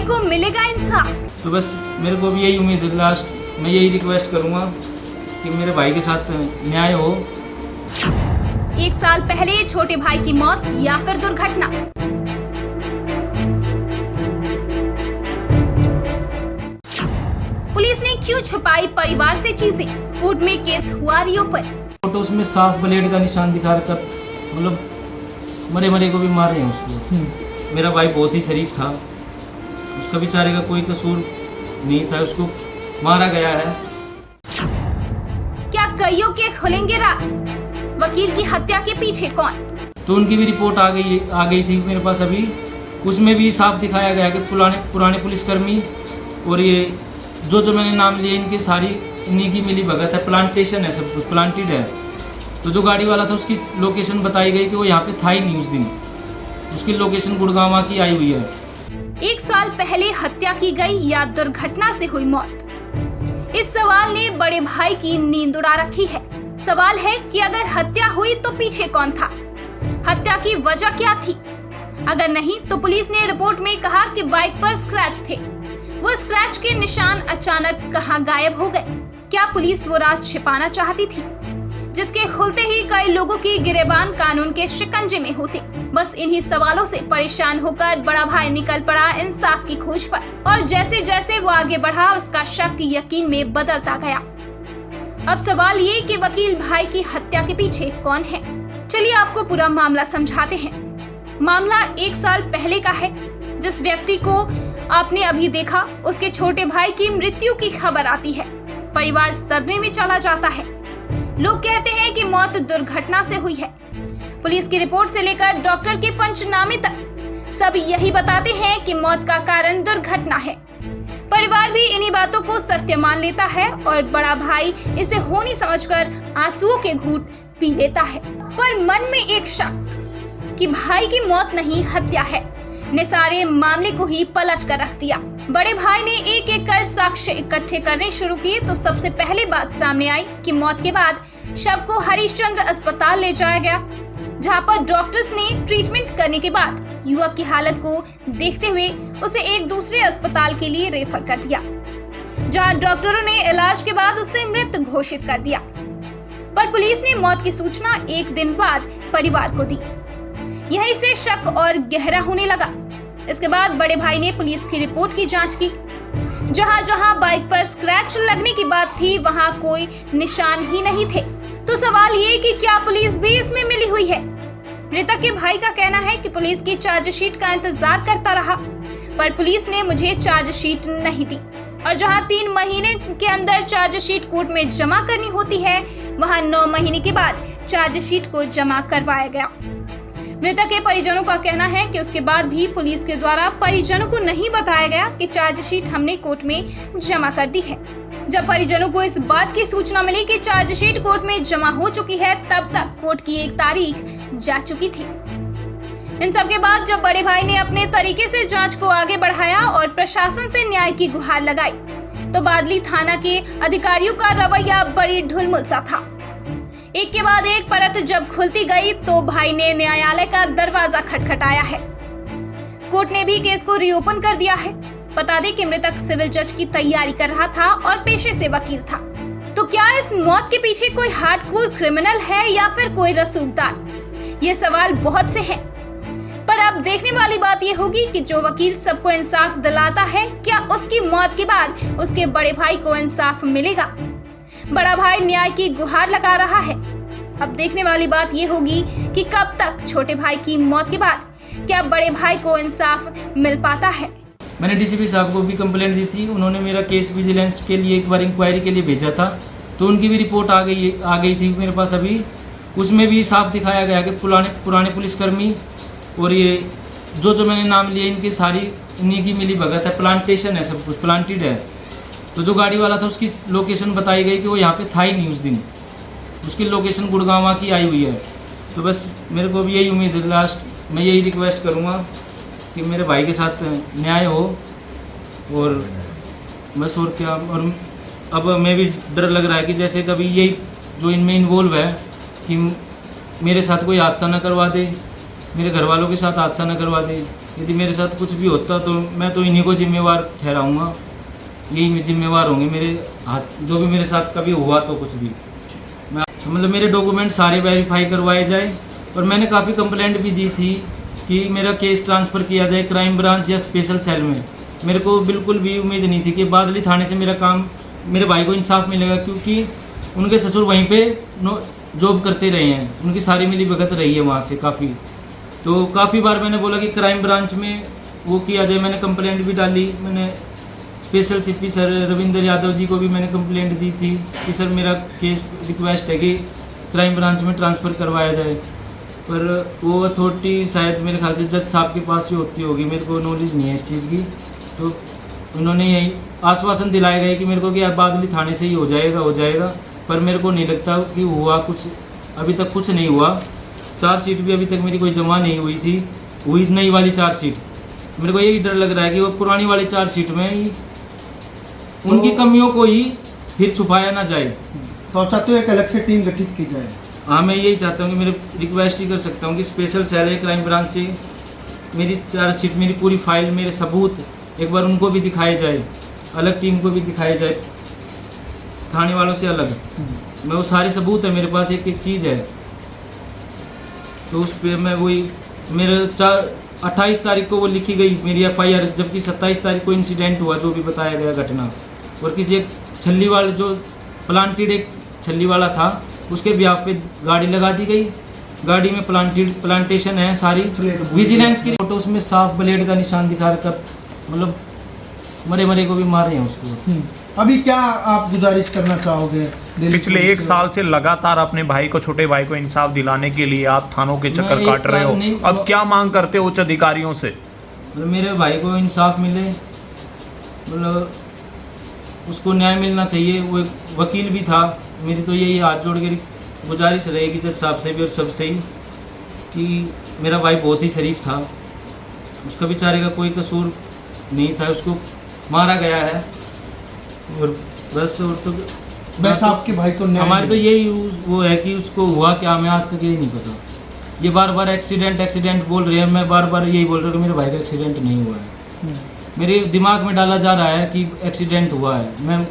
को मिलेगा इंसाफ। तो बस मेरे को भी यही उम्मीद है, लास्ट मैं यही रिक्वेस्ट करूँगा कि मेरे भाई के साथ न्याय हो। 1 साल पहले छोटे भाई की मौत या फिर दुर्घटना। पुलिस ने क्यों छुपाई परिवार से चीजें? कोर्ट में केस हुआ रिओपन। फोटोज में साफ ब्लेड का निशान दिखा रखा, मतलब मरे मरे को भी मार रहे हैं उसको। मेरा भाई बहुत ही शरीफ था, उसका बेचारे का कोई कसूर नहीं था, उसको मारा गया है। क्या कईयों के खुलेंगे राज? वकील की हत्या के पीछे कौन? तो उनकी भी रिपोर्ट आ गई थी मेरे पास अभी। उसमें भी साफ दिखाया गया कि पुराने पुलिसकर्मी और ये जो मैंने नाम लिए इनके सारी इन्हीं की मिली भगत है। प्लांटेशन है, सब कुछ प्लांटेड है। तो जो गाड़ी वाला था उसकी लोकेशन बताई गई कि वो यहाँ पे था ही नहीं उस दिन, उसकी लोकेशन गुड़गांव की आई हुई है। 1 साल पहले हत्या की गई या दुर्घटना से हुई मौत? इस सवाल ने बड़े भाई की नींद उड़ा रखी है। सवाल है कि अगर हत्या हुई तो पीछे कौन था? हत्या की वजह क्या थी? अगर नहीं तो पुलिस ने रिपोर्ट में कहा कि बाइक पर स्क्रैच थे। वो स्क्रैच के निशान अचानक कहां गायब हो गए? क्या पुलिस वो राज छिपाना चाहती थी, जिसके खुलते ही कई लोगों की गिरेबान कानून के शिकंजे में होते? बस इन्हीं सवालों से परेशान होकर बड़ा भाई निकल पड़ा इंसाफ की खोज पर, और जैसे जैसे वो आगे बढ़ा उसका शक यकीन में बदलता गया। अब सवाल ये कि वकील भाई की हत्या के पीछे कौन है? चलिए आपको पूरा मामला समझाते हैं। मामला 1 साल पहले का है। जिस व्यक्ति को आपने अभी देखा, उसके छोटे भाई की मृत्यु की खबर आती है। परिवार सदमे में चला जाता है। लोग कहते हैं कि मौत दुर्घटना से हुई है। पुलिस की रिपोर्ट से लेकर डॉक्टर के पंचनामे तक सब यही बताते हैं कि मौत का कारण दुर्घटना है। परिवार भी इन्हीं बातों को सत्य मान लेता है और बड़ा भाई इसे होनी समझकर आंसुओं के घूंट पी लेता है। पर मन में एक शक कि भाई की मौत नहीं हत्या है ने सारे मामले को ही पलट कर रख दिया। बड़े भाई ने एक एक कर साक्ष्य इकट्ठे करने शुरू किए तो सबसे पहले बात सामने आई कि मौत के बाद शव को हरिश्चंद्र अस्पताल ले जाया गया, जहां पर डॉक्टर्स ने ट्रीटमेंट करने के बाद युवक की हालत को देखते हुए उसे एक दूसरे अस्पताल के लिए रेफर कर दिया, जहां डॉक्टरों ने इलाज के बाद उसे मृत घोषित कर दिया। पर पुलिस ने मौत की सूचना 1 दिन बाद परिवार को दी। यहीं से शक और गहरा होने लगा। इसके बाद बड़े भाई ने पुलिस की रिपोर्ट की जांच की। जहां जहां बाइक पर स्क्रैच लगने की बात थी, वहां कोई निशान ही नहीं थे। तो सवाल ये कि क्या पुलिस भी इसमें मिली हुई है? मृतक के भाई का कहना है कि पुलिस की चार्जशीट का इंतजार करता रहा, पर पुलिस ने मुझे चार्जशीट नहीं दी, और जहां 3 महीने के अंदर चार्जशीट कोर्ट में जमा करनी होती है, वहां 9 महीने के बाद चार्जशीट को जमा करवाया गया। मृतक के परिजनों का कहना है कि उसके बाद भी पुलिस के द्वारा परिजनों को नहीं बताया गया कि चार्जशीट हमने कोर्ट में जमा कर दी है। जब परिजनों को इस बात की सूचना मिली कि चार्जशीट कोर्ट में जमा हो चुकी है, तब तक कोर्ट की एक तारीख जा चुकी थी। इन सब के बाद जब बड़े भाई ने अपने तरीके से जांच को आगे बढ़ाया और प्रशासन से न्याय की गुहार लगाई, तो बादली थाना के अधिकारियों का रवैया बड़ी ढुलमुल सा था। एक के बाद एक परत जब खुलती गई तो भाई ने न्यायालय का दरवाजा खटखटाया है। कोर्ट ने भी केस को रीओपन कर दिया है। बता दें कि मृतक सिविल जज की तैयारी कर रहा था और पेशे से वकील था। तो क्या इस मौत के पीछे कोई हार्डकोर क्रिमिनल है या फिर कोई रसूखदार? ये सवाल बहुत से हैं। पर अब देखने वाली बात ये होगी कि जो वकील सबको इंसाफ दिलाता है, क्या उसकी मौत के बाद उसके बड़े भाई को इंसाफ मिलेगा? बड़ा भाई न्याय की गुहार लगा रहा है। अब देखने वाली बात ये होगी कि कब तक छोटे भाई की मौत के बाद क्या बड़े भाई को इंसाफ मिल पाता है। मैंने डीसीपी साहब को भी कंप्लेंट दी थी। उन्होंने मेरा केस विजिलेंस के लिए एक बार इंक्वायरी के लिए भेजा था, तो उनकी भी रिपोर्ट आ गई थी मेरे पास अभी। उसमें भी साफ दिखाया गया कि पुराने पुलिसकर्मी और ये जो मैंने नाम लिए इनके सारी इन्हीं की मिली भगत है। प्लांटेशन है, सब कुछ प्लांटेड है। तो जो गाड़ी वाला था उसकी लोकेशन बताई गई कि वो यहाँ पे था ही नहीं उस दिन, उसकी लोकेशन गुड़गांव की आई हुई है। तो बस मेरे को भी यही उम्मीद है, लास्ट मैं यही रिक्वेस्ट करूँगा कि मेरे भाई के साथ न्याय हो। और बस और क्या। और अब मैं भी डर लग रहा है कि जैसे कभी यही जो इनमें इन्वॉल्व है कि मेरे साथ कोई हादसा न करवा दे, मेरे घर वालों के साथ हादसा न करवा दे। यदि मेरे साथ कुछ भी होता तो मैं तो इन्हीं को जिम्मेवार ठहराऊँगा, यही जिम्मेवार होंगे मेरे हाथ, जो भी मेरे साथ कभी हुआ तो कुछ भी। मैं मतलब मेरे डॉक्यूमेंट सारे वेरीफाई करवाए जाए। और मैंने काफ़ी कंप्लेंट भी दी थी कि मेरा केस ट्रांसफ़र किया जाए क्राइम ब्रांच या स्पेशल सेल में। मेरे को बिल्कुल भी उम्मीद नहीं थी कि बादली थाने से मेरा काम, मेरे भाई को इंसाफ मिलेगा, क्योंकि उनके ससुर वहीं पे जॉब करते रहे हैं, उनकी सारी मिली भगत रही है वहाँ से काफ़ी। तो काफ़ी बार मैंने बोला कि क्राइम ब्रांच में वो किया जाए, मैंने कंप्लेंट भी डाली। मैंने special CP sir Ravindra Yadav ji को भी मैंने कंप्लेंट दी थी कि सर मेरा केस रिक्वेस्ट है कि क्राइम ब्रांच में ट्रांसफ़र करवाया जाए, पर वो अथॉरिटी शायद मेरे ख्याल से जज साहब के पास ही होती होगी, मेरे को नॉलेज नहीं है इस चीज़ की। तो उन्होंने यही आश्वासन दिलाए गए कि मेरे को कि यार बादली थाने से ही हो जाएगा, पर मेरे को नहीं लगता कि हुआ कुछ, अभी तक कुछ नहीं हुआ। चार्जशीट भी अभी तक मेरी कोई जमा नहीं हुई थी, हुई नई वाली चार्जशीट। मेरे को यही डर लग रहा है कि वो पुरानी वाली चार्जशीट में ही उनकी कमियों को ही फिर छुपाया ना जाए। तो आप चाहते हो एक अलग से टीम गठित की जाए? हाँ, मैं यही चाहता हूँ कि मेरे रिक्वेस्ट ही कर सकता हूँ कि स्पेशल सेल है क्राइम ब्रांच से मेरी चार्जशीट, मेरी पूरी फाइल, मेरे सबूत एक बार उनको भी दिखाए जाए, अलग टीम को भी दिखाए जाए, थाने वालों से अलग। मैं वो सारे सबूत है मेरे पास, एक एक चीज़ है। तो उस पर मैं वही मेरे 28 तारीख को वो लिखी गई मेरी FIR, जबकि 27 तारीख को इंसिडेंट हुआ जो भी बताया गया घटना। और किसी एक छल्ली वाले जो प्लांटेड एक छल्ली वाला था उसके ब्याह पे गाड़ी लगा दी गई, गाड़ी में प्लांटेशन है सारी। विजिलेंस की फोटो उसमें साफ ब्लेड का निशान दिखा रखा, मतलब मरे को भी मारे हैं उसको। अभी क्या आप गुजारिश करना चाहोगे? पिछले 1 साल से लगातार अपने भाई को, छोटे भाई को इंसाफ दिलाने के लिए आप थानों के चक्कर काट रहे हो, अब क्या मांग करते हो उच्च अधिकारियों से? मतलब मेरे भाई को इंसाफ मिले, मतलब उसको न्याय मिलना चाहिए। वो एक वकील भी था, मेरी तो यही हाथ जोड़ के गुजारिश रहेगी जज साहब से भी और सबसे ही कि मेरा भाई बहुत ही शरीफ था, उसका बेचारे का कोई कसूर नहीं था, उसको मारा गया है। और बस, और तो बस आपके भाई को न्याय हमारी तो यही वो है कि उसको हुआ क्या, हमें आज तक यही नहीं पता। ये बार बार एक्सीडेंट बोल रहे हैं, मैं बार बार यही बोल रहा हूँ कि मेरे भाई का एक्सीडेंट नहीं हुआ है। मेरे दिमाग में डाला जा रहा है कि एक्सीडेंट हुआ है। मैं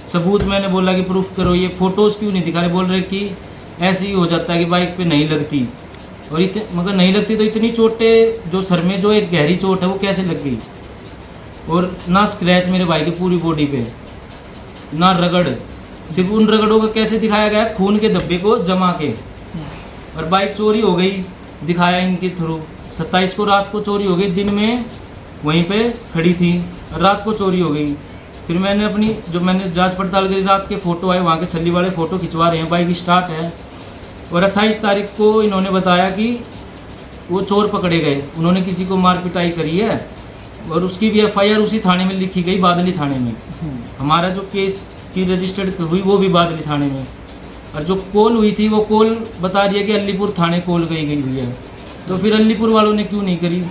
सबूत, मैंने बोला कि प्रूफ करो, ये फ़ोटोज़ क्यों नहीं दिखा रहे, बोल रहे कि ऐसे ही हो जाता है कि बाइक पे नहीं लगती। और मगर नहीं लगती तो इतनी चोटें, जो सर में जो एक गहरी चोट है वो कैसे लग गई? और ना स्क्रैच मेरे भाई की पूरी बॉडी पे, ना रगड़, सिर्फ उन रगड़ों को कैसे दिखाया गया, खून के धब्बे को जमा के। और बाइक चोरी हो गई, दिखाया इनके थ्रू। 27 को रात को चोरी हो गई, दिन में वहीं पे खड़ी थी, रात को चोरी हो गई। फिर मैंने अपनी जो मैंने जांच पड़ताल करी, रात के फ़ोटो आए, वहाँ के छल्ली वाले फ़ोटो खिंचवा रहे हैं, बाइक स्टार्ट है। और 28 तारीख को इन्होंने बताया कि वो चोर पकड़े गए, उन्होंने किसी को मार पिटाई करी है और उसकी भी FIR उसी थाने में लिखी गई, बादली थाने में। हमारा जो केस की रजिस्टर्ड हुई वो भी बादली थाने में। और जो कॉल हुई थी वो कॉल बता रही है कि अलीपुर थाने कॉल गई हुई है। तो फिर अलीपुर वालों ने क्यों नहीं करी,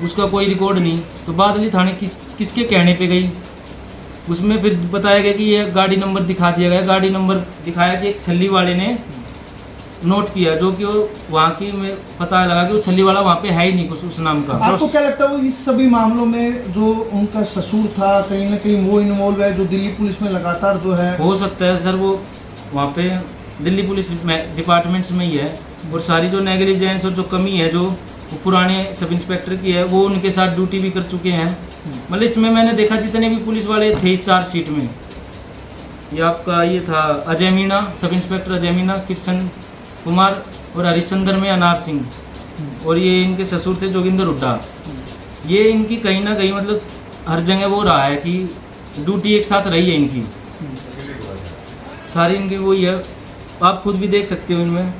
उसका कोई रिकॉर्ड नहीं। तो बादली थाने किसके कहने पे गई? उसमें फिर बताया गया कि ये गाड़ी नंबर दिखा दिया गया, गाड़ी नंबर दिखाया कि एक छल्ली वाले ने नोट किया, जो कि वो वहाँ की में पता लगा कि वो छल्ली वाला वहाँ पे है ही नहीं कुछ उस नाम का। आपको क्या लगता है वो इस सभी मामलों में जो उनका ससुर था, कहीं ना कहीं वो इन्वॉल्व है, जो दिल्ली पुलिस में लगातार जो है? हो सकता है सर, वो वहाँ पे दिल्ली पुलिस डिपार्टमेंट्स में ही है। और सारी जो नेगलिजेंस और जो कमी है जो पुराने सब इंस्पेक्टर की है, वो उनके साथ ड्यूटी भी कर चुके हैं। मतलब इसमें मैंने देखा जितने भी पुलिस वाले थे इस चार्जशीट में, ये आपका ये था अजय मीणा, सब इंस्पेक्टर अजय मीणा, किशन कुमार, और हरिश्चंद्र में अनार सिंह, और ये इनके ससुर थे जोगिंदर हुड्डा। ये इनकी कहीं ना कहीं मतलब हर जगह वो रहा है कि ड्यूटी एक साथ रही है इनकी, सारी इनकी वही है, आप खुद भी देख सकते हो इनमें।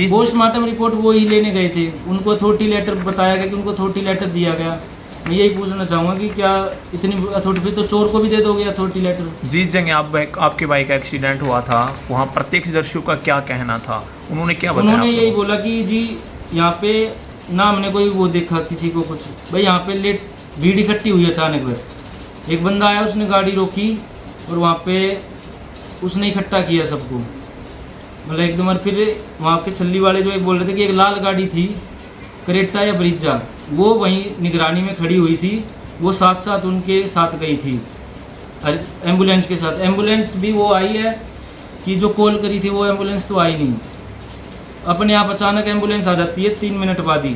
पोस्टमार्टम रिपोर्ट वो ही लेने गए थे, उनको अथॉरिटी लेटर बताया गया कि उनको अथॉरिटी लेटर दिया गया। मैं यही पूछना चाहूँगा कि क्या इतनी अथॉरिटी पे तो चोर को भी दे दोगे अथॉरिटी लेटर? जिस जगह आपके भाई का एक्सीडेंट हुआ था वहाँ प्रत्यक्षदर्शियों का क्या कहना था, उन्होंने क्या बताया? उन्होंने यही बोला कि जी यहाँ पे ना हमने कोई वो देखा किसी को कुछ, भाई यहाँ पे भीड़ इकट्ठी हुई अचानक, बस एक बंदा आया, उसने गाड़ी रोकी और वहाँ पे उसने इकट्ठा किया सबको, मतलब एकदम। और फिर वहाँ के छल्ली वाले जो एक बोल रहे थे कि एक लाल गाड़ी थी क्रेटा या ब्रिजा, वो वहीं निगरानी में खड़ी हुई थी, वो साथ साथ उनके साथ गई थी एम्बुलेंस के साथ। एम्बुलेंस भी वो आई है कि जो कॉल करी थी वो एम्बुलेंस तो आई नहीं, अपने आप अचानक एम्बुलेंस आ जाती है 3 मिनट बाद ही,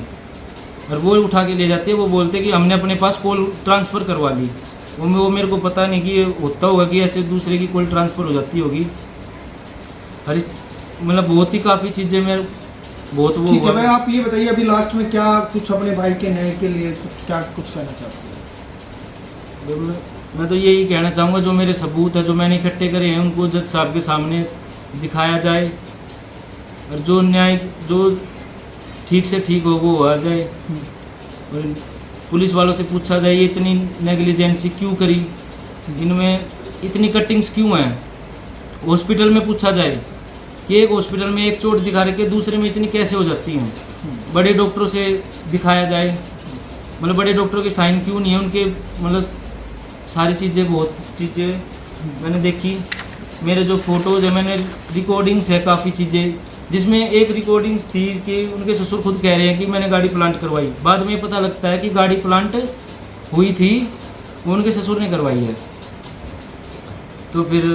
और वो उठा के ले जाती है। वो बोलते कि हमने अपने पास कॉल ट्रांसफ़र करवा ली। वो मेरे को पता नहीं कि ये होता होगा कि ऐसे दूसरे की कॉल ट्रांसफ़र हो जाती होगी। अरे मतलब बहुत ही काफ़ी चीज़ें मेरे बहुत वो ठीक है हुआ। भाई, आप ये बताइए अभी लास्ट में क्या कुछ अपने भाई के न्याय के लिए क्या कुछ कहना चाहते हैं? मैं तो यही कहना चाहूँगा, जो मेरे सबूत है जो मैंने इकट्ठे करे हैं उनको जज साहब के सामने दिखाया जाए, और जो न्याय जो ठीक से ठीक हो वो आ जाए, और पुलिस वालों से पूछा जाए ये इतनी नेग्लिजेंसी क्यों करी, इनमें इतनी कटिंग्स क्यों हैं। हॉस्पिटल में पूछा जाए कि एक हॉस्पिटल में एक चोट दिखा रखे दूसरे में इतनी कैसे हो जाती हैं। बड़े डॉक्टरों से दिखाया जाए, मतलब बड़े डॉक्टरों के साइन क्यों नहीं है उनके, मतलब सारी चीज़ें बहुत चीज़ें मैंने देखी। मेरे जो फ़ोटोज़ है, मैंने रिकॉर्डिंग्स है काफ़ी चीज़ें, जिसमें एक रिकॉर्डिंग थी कि उनके ससुर खुद कह रहे हैं कि मैंने गाड़ी प्लांट करवाई। बाद में पता लगता है कि गाड़ी प्लांट हुई थी वो उनके ससुर ने करवाई है। तो फिर